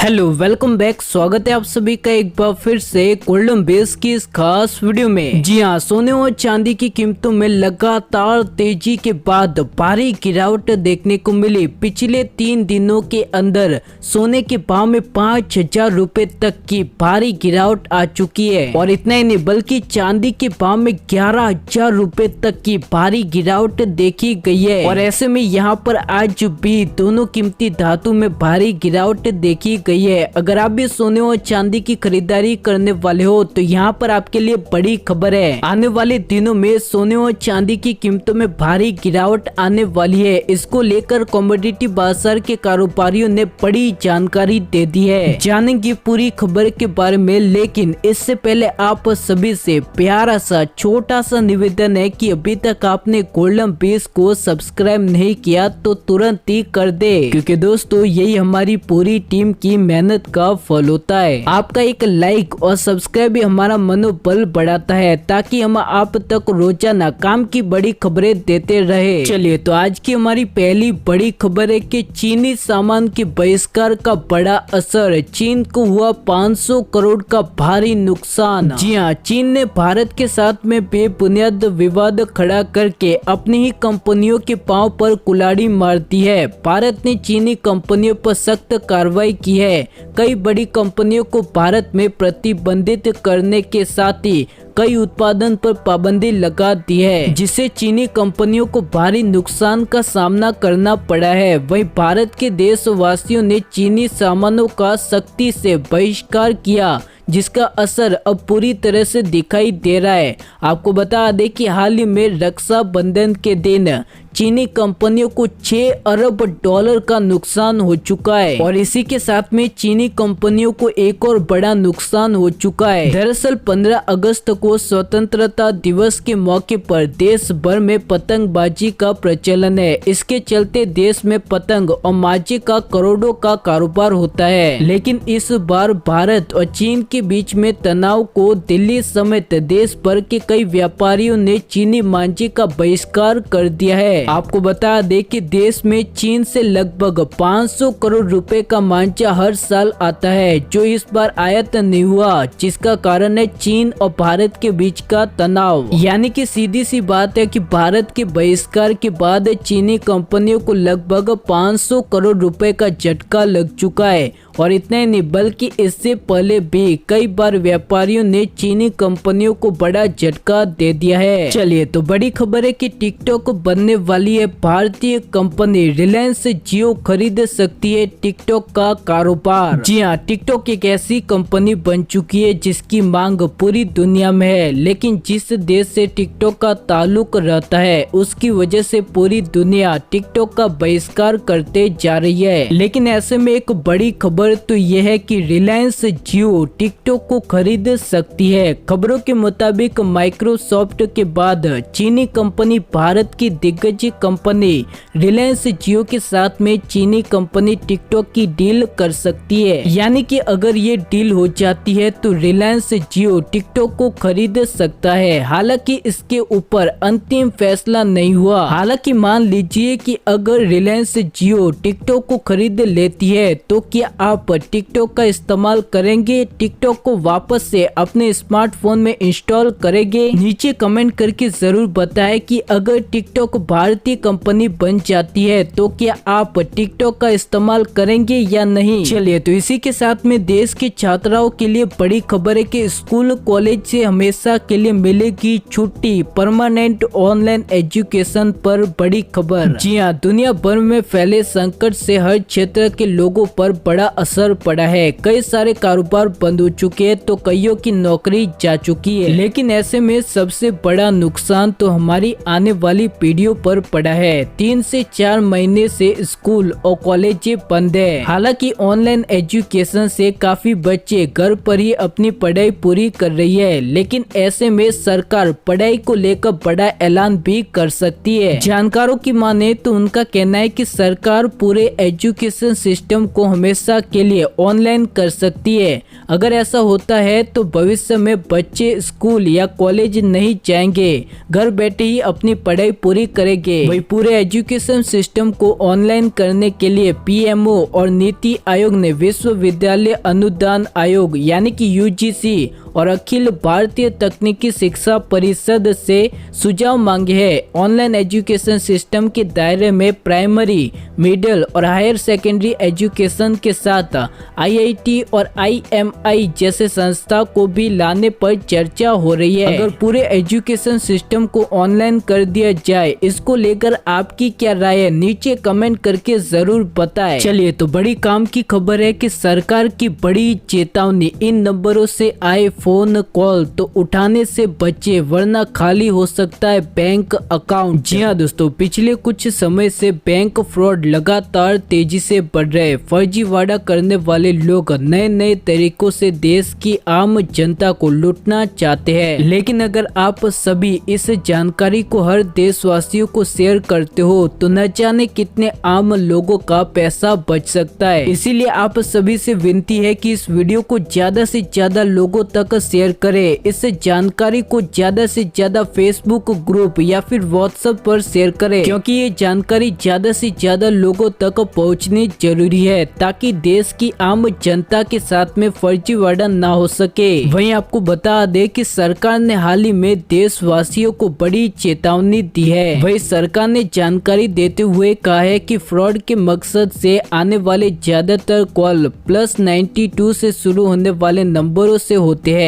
Hello welcome back. स्वागत है आप सभी का एक बार फिर से गोल्डन बेस की इस खास वीडियो में। जी हाँ, सोने और चांदी की कीमतों में लगातार तेजी के बाद भारी गिरावट देखने को मिली। पिछले 3 दिनों के अंदर सोने के भाव में 5,000 रुपए तक की भारी गिरावट आ चुकी है और इतना ही नहीं बल्कि चांदी के भाव में 11,000 रुपए तक की भारी गिरावट देखी गई है। और ऐसे में यहाँ पर आज भी दोनों कीमती धातु में भारी गिरावट देखी गई है। अगर आप भी सोने और चांदी की खरीदारी करने वाले हो तो यहाँ पर आपके लिए बड़ी खबर है। आने वाले दिनों में सोने और चांदी की कीमतों में भारी गिरावट आने वाली है। इसको लेकर कमोडिटी बाजार के कारोबारियों ने बड़ी जानकारी दे दी है। जानेंगे पूरी खबर के बारे में, लेकिन इससे पहले आप सभी से प्यारा सा छोटा सा निवेदन है कि अभी तक आपने गोल्डन बेस को सब्सक्राइब नहीं किया तो तुरंत ही कर दे, क्योंकि दोस्तों यही हमारी पूरी टीम की मेहनत का फल होता है। आपका एक लाइक और सब्सक्राइब भी हमारा मनोबल बढ़ाता है ताकि हम आप तक रोजाना काम की बड़ी खबरें देते रहे। चलिए तो आज की हमारी पहली बड़ी खबर है कि चीनी सामान के बहिष्कार का बड़ा असर। चीन को हुआ 500 करोड़ का भारी नुकसान। जी हाँ, चीन ने भारत के साथ में बेबुनियाद विवाद खड़ा करके अपनी ही कंपनियों के पांव पर कुल्हाड़ी मार दी है। भारत ने चीनी कंपनियों पर सख्त कार्रवाई की है। कई बड़ी कंपनियों को भारत में प्रतिबंधित करने के साथ ही कई उत्पादन पर पाबंदी लगा दी है, जिससे चीनी कंपनियों को भारी नुकसान का सामना करना पड़ा है। वहीं भारत के देशवासियों ने चीनी सामानों का सख्ती से बहिष्कार किया, जिसका असर अब पूरी तरह से दिखाई दे रहा है। आपको बता दें कि हाल ही में रक्षाबंधन के दिन चीनी कंपनियों को 6 अरब डॉलर का नुकसान हो चुका है और इसी के साथ में चीनी कंपनियों को एक और बड़ा नुकसान हो चुका है। दरअसल 15 अगस्त को स्वतंत्रता दिवस के मौके पर देश भर में पतंगबाजी का प्रचलन है। इसके चलते देश में पतंग और माजे का करोड़ों का कारोबार होता है, लेकिन इस बार भारत और चीन के बीच में तनाव को दिल्ली समेत देश भर के कई व्यापारियों ने चीनी मांझे का बहिष्कार कर दिया है। आपको बता दें कि देश में चीन से लगभग 500 करोड़ रुपए का मांझा हर साल आता है, जो इस बार आयात नहीं हुआ, जिसका कारण है चीन और भारत के बीच का तनाव। यानी कि सीधी सी बात है कि भारत के बहिष्कार के बाद चीनी कंपनियों को लगभग 500 करोड़ रुपए का झटका लग चुका है। और इतना ही नहीं बल्कि इससे पहले भी कई बार व्यापारियों ने चीनी कंपनियों को बड़ा झटका दे दिया है। चलिए तो बड़ी खबर है कि टिकटॉक बनने वाली है भारतीय कंपनी। रिलायंस जियो खरीद सकती है टिकटॉक का कारोबार। जी हाँ, टिकटॉक एक ऐसी कंपनी बन चुकी है जिसकी मांग पूरी दुनिया में है, लेकिन जिस देश से टिकटॉक का ताल्लुक रहता है उसकी वजह से पूरी दुनिया टिकटॉक का बहिष्कार करते जा रही है। लेकिन ऐसे में एक बड़ी खबर तो यह है कि रिलायंस जियो टिकटॉक को खरीद सकती है। खबरों के मुताबिक माइक्रोसॉफ्ट के बाद चीनी कंपनी भारत की दिग्गज कंपनी रिलायंस जियो के साथ में चीनी कंपनी टिकटॉक की डील कर सकती है। यानी कि अगर ये डील हो जाती है तो रिलायंस जियो टिकटॉक को खरीद सकता है। हालांकि इसके ऊपर अंतिम फैसला नहीं हुआ। हालांकि मान लीजिए कि अगर रिलायंस जियो टिकटॉक को खरीद लेती है तो क्या आप टिकटॉक का इस्तेमाल करेंगे? टिकटॉक को वापस से अपने स्मार्टफोन में इंस्टॉल करेंगे? नीचे कमेंट करके जरूर बताएं कि अगर टिकटॉक भारतीय कंपनी बन जाती है तो क्या आप टिकटॉक का इस्तेमाल करेंगे या नहीं। चलिए तो इसी के साथ में देश के छात्राओं के लिए बड़ी खबर है कि स्कूल कॉलेज से हमेशा के लिए मिलेगी छुट्टी। परमानेंट ऑनलाइन एजुकेशन पर बड़ी खबर। जी हाँ, दुनिया भर में फैले संकट से हर क्षेत्र के लोगों पर बड़ा असर पड़ा है। कई सारे कारोबार बंद हो चुके हैं तो कईयों की नौकरी जा चुकी है। लेकिन ऐसे में सबसे बड़ा नुकसान तो हमारी आने वाली पीढ़ियों पर पड़ा है। 3 से 4 महीने से स्कूल और कॉलेज बंद है। हालांकि ऑनलाइन एजुकेशन से काफी बच्चे घर पर ही अपनी पढ़ाई पूरी कर रही है, लेकिन ऐसे में सरकार पढ़ाई को लेकर बड़ा ऐलान भी कर सकती है। जानकारों की माने तो उनका कहना है कि सरकार पूरे एजुकेशन सिस्टम को हमेशा के लिए ऑनलाइन कर सकती है। अगर ऐसा होता है तो भविष्य में बच्चे स्कूल या कॉलेज नहीं जाएंगे, घर बैठे ही अपनी पढ़ाई पूरी करेंगे। वही पूरे एजुकेशन सिस्टम को ऑनलाइन करने के लिए पीएमओ और नीति आयोग ने विश्वविद्यालय अनुदान आयोग यानी कि यूजीसी और अखिल भारतीय तकनीकी शिक्षा परिषद से सुझाव मांगे हैं। ऑनलाइन एजुकेशन सिस्टम के दायरे में प्राइमरी, मिडिल और हायर सेकेंडरी एजुकेशन के साथ आईआईटी और आईएमआई जैसे संस्था को भी लाने पर चर्चा हो रही है। अगर पूरे एजुकेशन सिस्टम को ऑनलाइन कर दिया जाए, इसको लेकर आपकी क्या राय है, नीचे कमेंट करके जरूर बताएं। चलिए तो बड़ी काम की खबर है कि सरकार की बड़ी चेतावनी, इन नंबरों से आए फोन कॉल तो उठाने से बचे वरना खाली हो सकता है बैंक अकाउंट। जी हाँ दोस्तों, पिछले कुछ समय से बैंक फ्रॉड लगातार तेजी से बढ़ रहे। फर्जीवाड़ा करने वाले लोग नए नए तरीकों से देश की आम जनता को लूटना चाहते हैं। लेकिन अगर आप सभी इस जानकारी को हर देशवासियों को शेयर करते हो तो न जाने कितने आम लोगों का पैसा बच सकता है। इसीलिए आप सभी से विनती है कि इस वीडियो को ज्यादा से ज्यादा लोगों तक शेयर करें। इस जानकारी को ज्यादा से ज्यादा फेसबुक ग्रुप या फिर व्हाट्सएप पर शेयर करें, क्योंकि ये जानकारी ज्यादा से ज्यादा लोगों तक पहुंचनी जरूरी है ताकि देश की आम जनता के साथ में फर्जीवाड़ा ना हो सके। वहीं आपको बता दें कि सरकार ने हाल ही में देशवासियों को बड़ी चेतावनी दी है। वहीं सरकार ने जानकारी देते हुए कहा है कि फ्रॉड के मकसद से आने वाले ज्यादातर कॉल +92 से शुरू होने वाले नंबरों से होते हैं।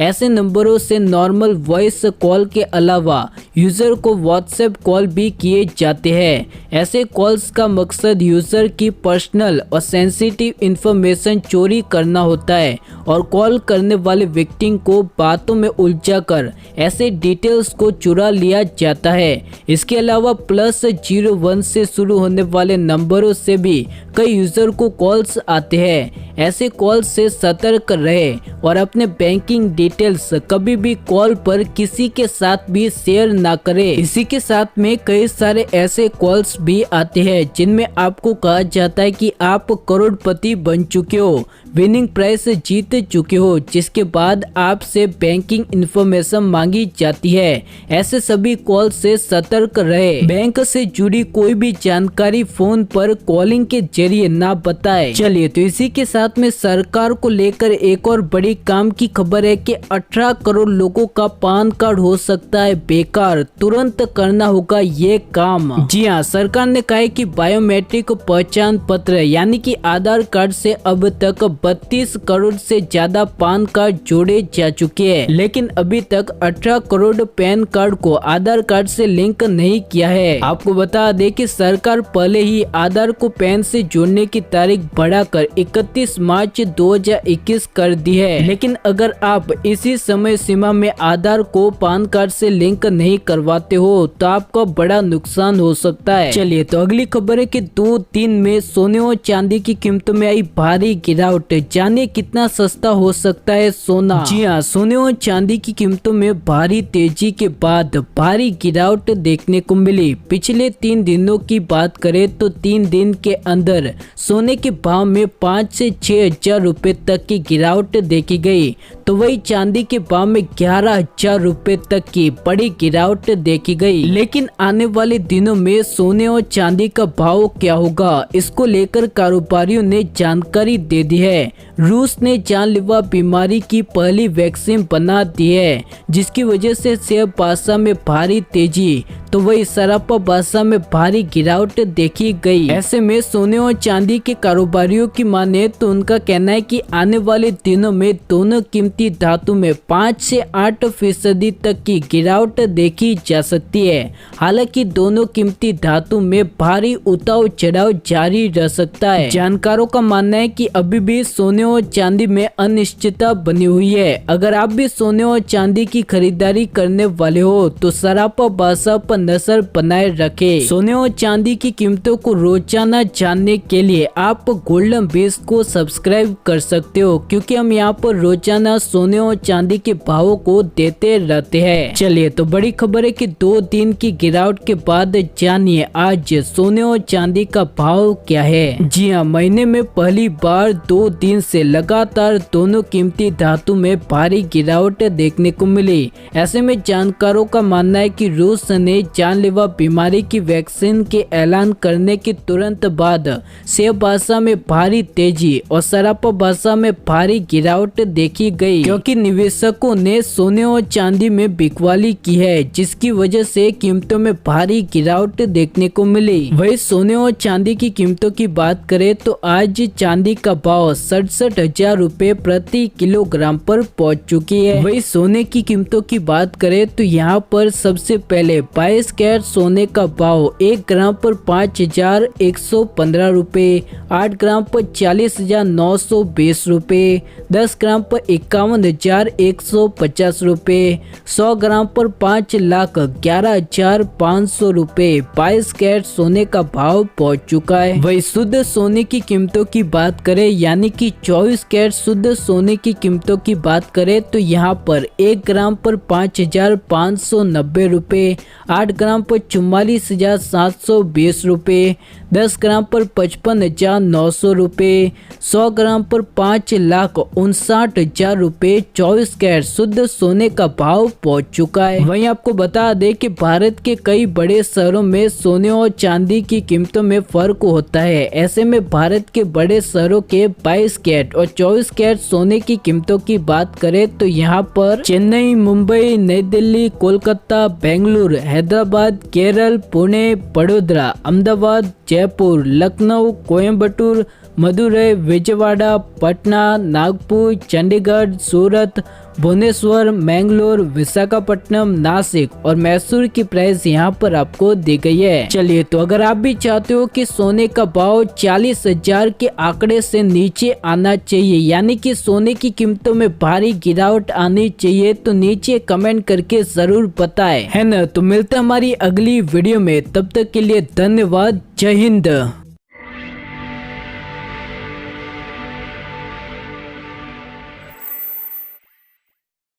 ऐसे नंबरों से नॉर्मल वॉइस कॉल के अलावा यूजर को व्हाट्सएप कॉल भी किए जाते हैं। ऐसे कॉल्स का मकसद यूजर की पर्सनल और सेंसिटिव इंफॉर्मेशन चोरी करना होता है और कॉल करने वाले व्यक्ति को बातों में उलझाकर ऐसे डिटेल्स को चुरा लिया जाता है। इसके अलावा +01 से शुरू होने वाले नंबरों से भी कई यूजर को कॉल्स आते हैं। ऐसे कॉल से सतर्क रहे और अपने बैंकिंग डिटेल्स कभी भी कॉल पर किसी के साथ भी शेयर ना करें। इसी के साथ में कई सारे ऐसे कॉल्स भी आते हैं जिनमें आपको कहा जाता है कि आप करोड़पति बन चुके हो, विनिंग प्राइस जीत चुके हो, जिसके बाद आपसे बैंकिंग इंफॉर्मेशन मांगी जाती है। ऐसे सभी कॉल से सतर्क रहे। बैंक से जुड़ी कोई भी जानकारी फोन पर कॉलिंग के जरिए ना बताएं। चलिए तो इसी के साथ में सरकार को लेकर एक और बड़ी काम की खबर है कि 18 करोड़ लोगों का पान कार्ड हो सकता है बेकार, तुरंत करना होगा ये काम। जी हाँ, सरकार ने कहा है कि बायोमेट्रिक पहचान पत्र यानी कि आधार कार्ड से अब तक 32 करोड़ से ज्यादा पान कार्ड जोड़े जा चुके हैं, लेकिन अभी तक 18 करोड़ पैन कार्ड को आधार कार्ड से लिंक नहीं किया है। आपको बता दें कि सरकार पहले ही आधार को पैन से जोड़ने की तारीख बढ़ाकर 31 मार्च 2021 कर दी है। लेकिन अगर आप इसी समय सीमा में आधार को पान कार्ड से लिंक नहीं करवाते हो तो आपका बड़ा नुकसान हो सकता है। चलिए तो अगली खबर है कि 2 दिन में सोने और चांदी की कीमतों में आई भारी गिरावट। जाने कितना सस्ता हो सकता है सोना। जी हाँ, सोने और चांदी की कीमतों में भारी तेजी के बाद भारी गिरावट देखने को मिली। पिछले 3 दिनों की बात करें तो 3 दिन के अंदर सोने के भाव में 5 से 6 हजार रुपए तक की गिरावट देखी गई, तो वही चांदी के भाव में 11,000 रुपए तक की बड़ी गिरावट देखी गई। लेकिन आने वाले दिनों में सोने और चांदी का भाव क्या होगा, इसको लेकर कारोबारियों ने जानकारी दे दी है। रूस ने जानलेवा बीमारी की पहली वैक्सीन बना दी है, जिसकी वजह से शेयर बाजार में भारी तेजी, तो वही सराफा बाजार में भारी गिरावट देखी गई। ऐसे में सोने और चांदी के कारोबारियों की माने तो उनका कहना है कि आने वाले दिनों में दोनों कीमती धातु में 5 से 8% तक की गिरावट देखी जा सकती है। हालांकि दोनों कीमती धातु में भारी उतार चढ़ाव जारी रह सकता है। जानकारों का मानना है कि अभी भी सोने और चांदी में अनिश्चितता बनी हुई है। अगर आप भी सोने और चांदी की खरीदारी करने वाले हो तो सराफा बाजार पर नजर बनाए रखे। सोने और चांदी की कीमतों को रोजाना जानने के लिए आप गोल्डन बेस को सब्सक्राइब कर सकते हो, क्योंकि हम यहाँ पर रोजाना सोने और चांदी के भावों को देते रहते हैं। चलिए तो बड़ी खबर है कि 2 दिन की गिरावट के बाद जानिए आज सोने और चांदी का भाव क्या है। जी हाँ, महीने में पहली बार 2 दिन से लगातार दोनों कीमती धातु में भारी गिरावट देखने को मिली। ऐसे में जानकारों का मानना है कि रूस ने जानलेवा बीमारी की वैक्सीन के ऐलान करने के तुरंत बाद शेयर बाजार में भारी तेजी और सराफा बाजार में भारी गिरावट देखी गई, क्योंकि निवेशकों ने सोने और चांदी में बिकवाली की है, जिसकी वजह से कीमतों में भारी गिरावट देखने को मिली। वही सोने और चांदी की कीमतों की बात करें तो आज चांदी का भाव 67,000 रुपए प्रति किलोग्राम पर पहुंच चुकी है। वही सोने की कीमतों की बात करें तो यहाँ पर सबसे पहले 22 कैरेट सोने का भाव 1 ग्राम पर 5,115 रुपए, 8 ग्राम पर 40,920 रुपए, 10 ग्राम पर 51,150 रुपए, 100 ग्राम पर 5,11,500 रुपए 22 कैरेट सोने का भाव पहुंच चुका है। वही शुद्ध सोने की कीमतों की बात करें यानी कि 24 कैरेट शुद्ध सोने की कीमतों की बात करें तो यहाँ पर 1 ग्राम पर 5,590 रुपए, 8 ग्राम पर 44,720 रुपए, 10 ग्राम पर 55,900 रुपए, 100 ग्राम पर 5,59,000 रुपए 24 कैरेट शुद्ध सोने का भाव पहुंच चुका है। वहीं आपको बता दें कि भारत के कई बड़े शहरों में सोने और चांदी की कीमतों में फर्क होता है। ऐसे में भारत के बड़े शहरों के 22 कैरेट और 24 कैरेट सोने की कीमतों की बात करें तो यहाँ पर चेन्नई, मुंबई, नई दिल्ली, कोलकाता, बेंगलुरु, हैदराबाद, केरल, पुणे, बड़ोदरा, अहमदाबाद, जयपुर, लखनऊ, कोयम्बटूर, मदुरई, विजयवाड़ा, पटना, नागपुर, चंडीगढ़, सूरत, भुवनेश्वर, मैंगलोर, विशाखापट्टनम, नासिक और मैसूर की प्राइस यहाँ पर आपको दी गई है। चलिए तो अगर आप भी चाहते हो कि सोने का भाव 40,000 के आंकड़े से नीचे आना चाहिए, यानी कि सोने की कीमतों में भारी गिरावट आनी चाहिए, तो नीचे कमेंट करके जरूर बताएं, है ना। तो मिलते हैं हमारी अगली वीडियो में, तब तक के लिए धन्यवाद। जय हिंद।